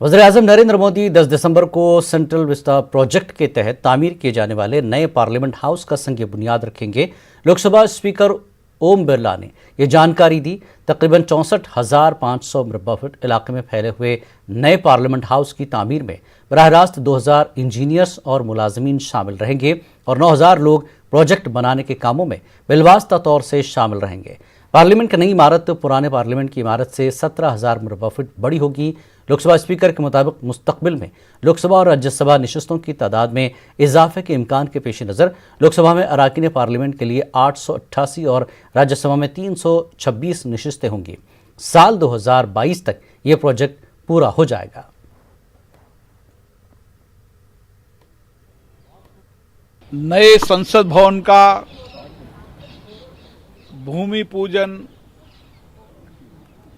वज़ीर-ए-आज़म नरेंद्र मोदी 10 दिसंबर को central Vista project के तहत तामीर किए जाने वाले नए पार्लियामेंट हाउस का संग बुनियाद रखेंगे। लोकसभा स्पीकर ओम बिरला ने यह जानकारी दी। तकरीबन 64,500 मुरब्बा फुट इलाके में फैले हुए नए पार्लियामेंट हाउस की तामीर में बराह रास्त 2,000 इंजीनियर्स और मुलाजमीन शामिल रहेंगे और 9,000 लोग प्रोजेक्ट बनाने के कामों में बिलवास्ता तौर से शामिल रहेंगे। पार्लियामेंट की नई इमारत पुराने पार्लियामेंट की इमारत से 17,000 मुरब्बा फुट बड़ी होगी। लोकसभा स्पीकर के मुताबिक मुस्तकबिल में लोकसभा और राज्यसभा नशिस्तों की तादाद में इजाफे के इम्कान के पेश नज़र लोकसभा में अराकीन पार्लियामेंट के लिए 888 और राज्यसभा में 326 नशिस्तें होंगी। साल 2022 तक ये प्रोजेक्ट पूरा हो जाएगा। नए संसद भवन का भूमि पूजन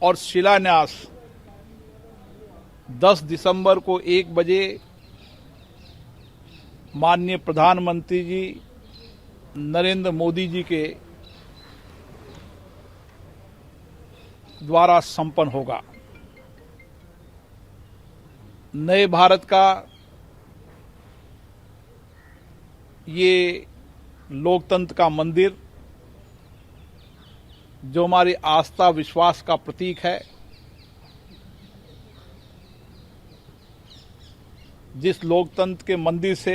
और शिलान्यास 10 दिसंबर को 1 बजे माननीय प्रधानमंत्री जी नरेंद्र मोदी जी के द्वारा संपन्न होगा। नए भारत का ये लोकतंत्र का मंदिर, जो हमारी आस्था विश्वास का प्रतीक है, जिस लोकतंत्र के मंदिर से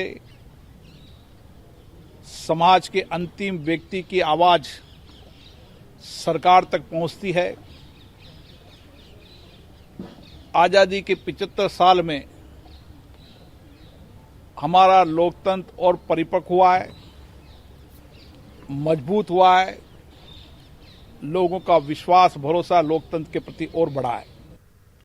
समाज के अंतिम व्यक्ति की आवाज सरकार तक पहुंचती है। आजादी के 75 साल में हमारा लोकतंत्र और परिपक्व हुआ है, मजबूत हुआ है, लोगों का विश्वास भरोसा लोकतंत्र के प्रति और बढ़ा है।